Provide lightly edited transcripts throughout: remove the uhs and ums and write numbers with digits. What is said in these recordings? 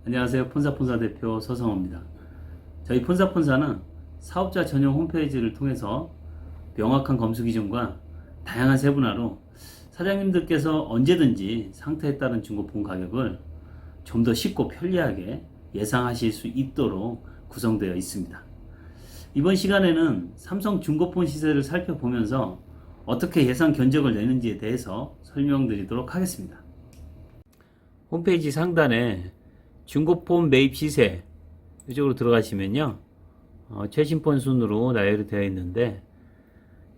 안녕하세요. 폰사폰사 대표 서성호입니다. 저희 폰사폰사는 사업자 전용 홈페이지를 통해서 명확한 검수 기준과 다양한 세분화로 사장님들께서 언제든지 상태에 따른 중고폰 가격을 좀 더 쉽고 편리하게 예상하실 수 있도록 구성되어 있습니다. 이번 시간에는 삼성 중고폰 시세를 살펴보면서 어떻게 예상 견적을 내는지에 대해서 설명드리도록 하겠습니다. 홈페이지 상단에 중고폰 매입 시세 이쪽으로 들어가시면요, 최신폰 순으로 나열이 되어 있는데,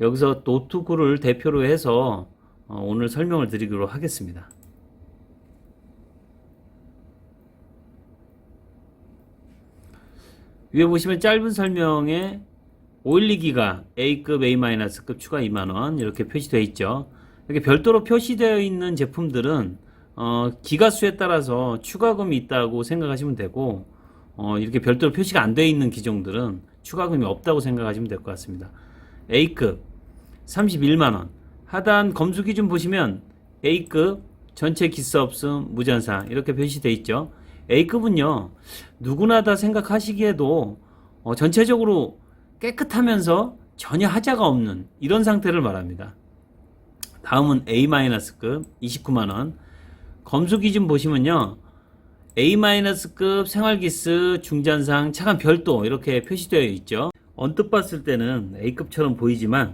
여기서 노트9를 대표로 해서 오늘 설명을 드리기로 하겠습니다. 위에 보시면 짧은 설명에 512기가 A급, A-급 추가 2만원 이렇게 표시되어 있죠. 이렇게 별도로 표시되어 있는 제품들은 기가수에 따라서 추가금이 있다고 생각하시면 되고, 이렇게 별도로 표시가 안 되어 있는 기종들은 추가금이 없다고 생각하시면 될 것 같습니다. A급 31만원, 하단 검수 기준 보시면 A급 전체 기스 없음 무전사 이렇게 표시되어 있죠. A급은요, 누구나 다 생각하시기에도 전체적으로 깨끗하면서 전혀 하자가 없는 이런 상태를 말합니다. 다음은 A-급 29만원. 검수 기준 보시면요, A-급 생활기스 중잔상 차감 별도 이렇게 표시되어 있죠. 언뜻 봤을 때는 A급처럼 보이지만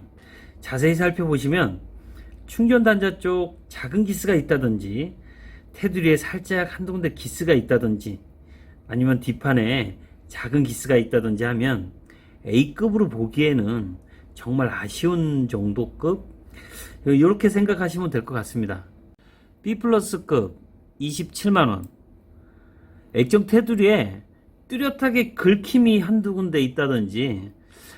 자세히 살펴보시면 충전 단자 쪽 작은 기스가 있다든지, 테두리에 살짝 한두 군데 기스가 있다든지, 아니면 뒷판에 작은 기스가 있다든지 하면 A급으로 보기에는 정말 아쉬운 정도급, 이렇게 생각하시면 될 것 같습니다. B+급 27만원. 액정 테두리에 뚜렷하게 긁힘이 한두 군데 있다든지,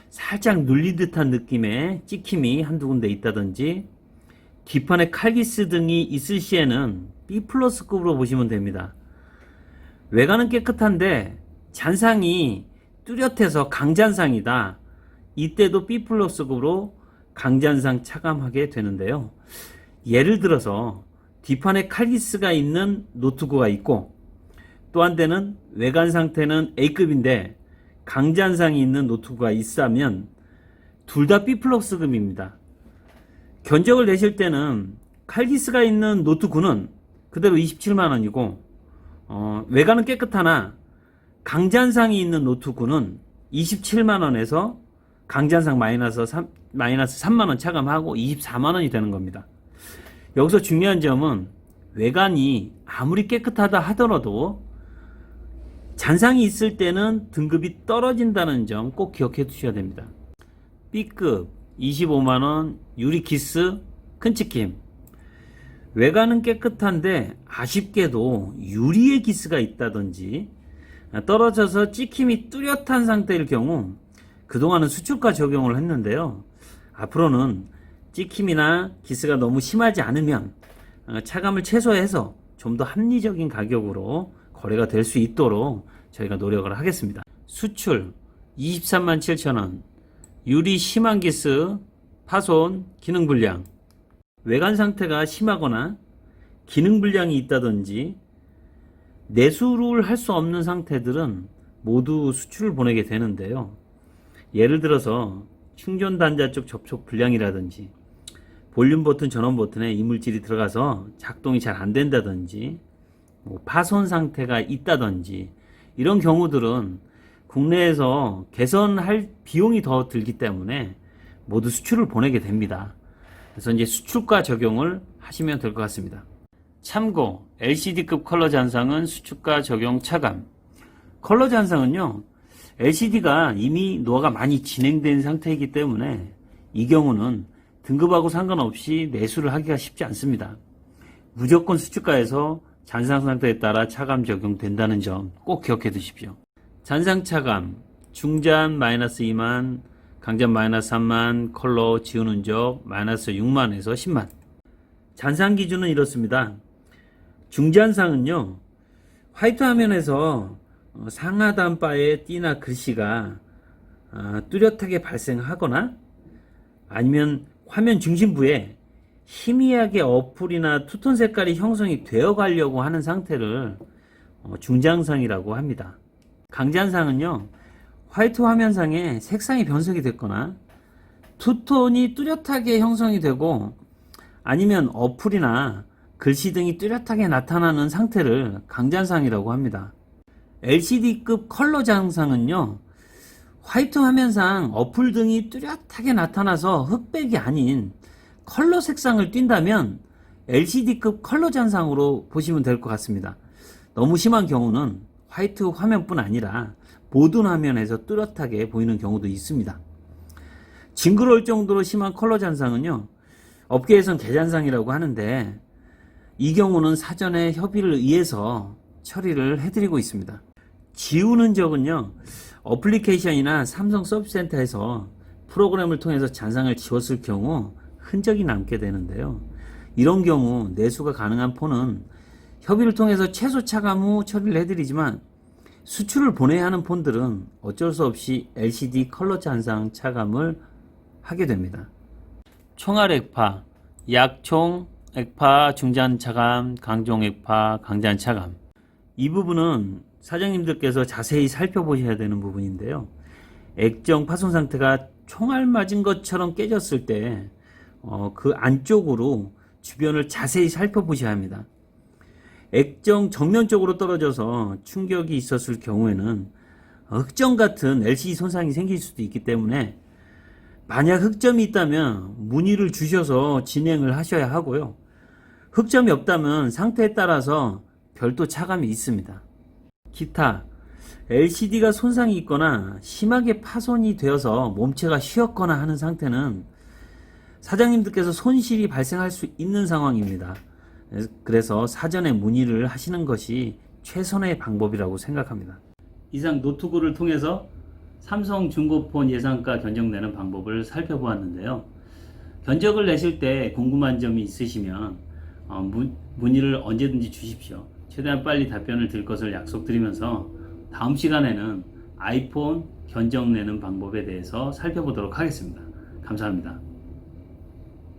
살짝 눌린 듯한 느낌의 찍힘이 한두 군데 있다든지, 뒷판에 칼기스 등이 있을 시에는 B+급으로 보시면 됩니다. 외관은 깨끗한데 잔상이 뚜렷해서 강잔상이다. 이때도 B+급으로 강잔상 차감하게 되는데요. 예를 들어서 뒷판에 칼기스가 있는 노트9가 있고, 또 한 대는 외관 상태는 A급인데 강잔상이 있는 노트9가 있다면 둘 다 B+급입니다. 견적을 내실 때는 칼기스가 있는 노트9는 그대로 27만원이고, 외관은 깨끗하나 강잔상이 있는 노트9는 27만원에서 강잔상 마이너스 3만원 차감하고 24만원이 되는 겁니다. 여기서 중요한 점은 외관이 아무리 깨끗하다 하더라도 잔상이 있을 때는 등급이 떨어진다는 점 꼭 기억해 두셔야 됩니다. B급 25만원 유리기스 큰 찍힘. 외관은 깨끗한데 아쉽게도 유리의 기스가 있다든지 떨어져서 찍힘이 뚜렷한 상태일 경우, 그동안은 수출가 적용을 했는데요, 앞으로는 찍힘이나 기스가 너무 심하지 않으면 차감을 최소화해서 좀 더 합리적인 가격으로 거래가 될 수 있도록 저희가 노력을 하겠습니다. 수출 23만 7천원. 유리 심한 기스, 파손, 기능 불량. 외관 상태가 심하거나 기능 불량이 있다든지 내수를 할 수 없는 상태들은 모두 수출을 보내게 되는데요. 예를 들어서 충전 단자 쪽 접촉 불량이라든지, 볼륨 버튼, 전원 버튼에 이물질이 들어가서 작동이 잘 안 된다든지, 파손 상태가 있다든지, 이런 경우들은 국내에서 개선할 비용이 더 들기 때문에 모두 수출을 보내게 됩니다. 그래서 이제 수출가 적용을 하시면 될 것 같습니다. 참고, LCD급 컬러 잔상은 수출가 적용 차감. 컬러 잔상은요, LCD가 이미 노화가 많이 진행된 상태이기 때문에 이 경우는 등급하고 상관없이 내수를 하기가 쉽지 않습니다. 무조건 수출가에서 잔상 상태에 따라 차감 적용된다는 점 꼭 기억해 두십시오. 잔상 차감, 중잔 마이너스 2만, 강잔 마이너스 3만, 컬러 지운 흔적 마이너스 6만에서 10만. 잔상 기준은 이렇습니다. 중잔상은요, 화이트 화면에서 상하단 바에 띠나 글씨가 뚜렷하게 발생하거나, 아니면 화면 중심부에 희미하게 어플이나 투톤 색깔이 형성이 되어 가려고 하는 상태를 중장상이라고 합니다. 강장상은요, 화이트 화면상에 색상이 변색이 됐거나 투톤이 뚜렷하게 형성이 되고 아니면 어플이나 글씨 등이 뚜렷하게 나타나는 상태를 강장상이라고 합니다. LCD급 컬러 장상은요, 화이트 화면상 어플 등이 뚜렷하게 나타나서 흑백이 아닌 컬러 색상을 띈다면 LCD급 컬러 장상으로 보시면 될 것 같습니다. 너무 심한 경우는 화이트 화면뿐 아니라 모든 화면에서 뚜렷하게 보이는 경우도 있습니다. 징그러울 정도로 심한 컬러 잔상은요, 업계에선 개잔상이라고 하는데 이 경우는 사전에 협의를 의해서 처리를 해드리고 있습니다. 지우는 적은요, 어플리케이션이나 삼성 서비스센터에서 프로그램을 통해서 잔상을 지웠을 경우 흔적이 남게 되는데요. 이런 경우 내수가 가능한 폰은 협의를 통해서 최소 차감 후 처리를 해드리지만 수출을 보내야 하는 폰들은 어쩔 수 없이 LCD 컬러 잔상 차감을 하게 됩니다. 총알 액파, 약총 액파 중잔 차감, 강종 액파, 강잔 차감. 이 부분은 사장님들께서 자세히 살펴보셔야 되는 부분인데요. 액정 파손 상태가 총알 맞은 것처럼 깨졌을 때 그 안쪽으로 주변을 자세히 살펴보셔야 합니다. 액정 정면 쪽으로 떨어져서 충격이 있었을 경우에는 흑점 같은 LCD 손상이 생길 수도 있기 때문에 만약 흑점이 있다면 문의를 주셔서 진행을 하셔야 하고요. 흑점이 없다면 상태에 따라서 별도 차감이 있습니다. 기타 LCD가 손상이 있거나 심하게 파손이 되어서 몸체가 휘었거나 하는 상태는 사장님들께서 손실이 발생할 수 있는 상황입니다. 그래서 사전에 문의를 하시는 것이 최선의 방법이라고 생각합니다. 이상 노트북을 통해서 삼성 중고폰 예상가 견적내는 방법을 살펴보았는데요. 견적을 내실 때 궁금한 점이 있으시면 문의를 언제든지 주십시오. 최대한 빨리 답변을 드릴 것을 약속드리면서 다음 시간에는 아이폰 견적 내는 방법에 대해서 살펴보도록 하겠습니다. 감사합니다.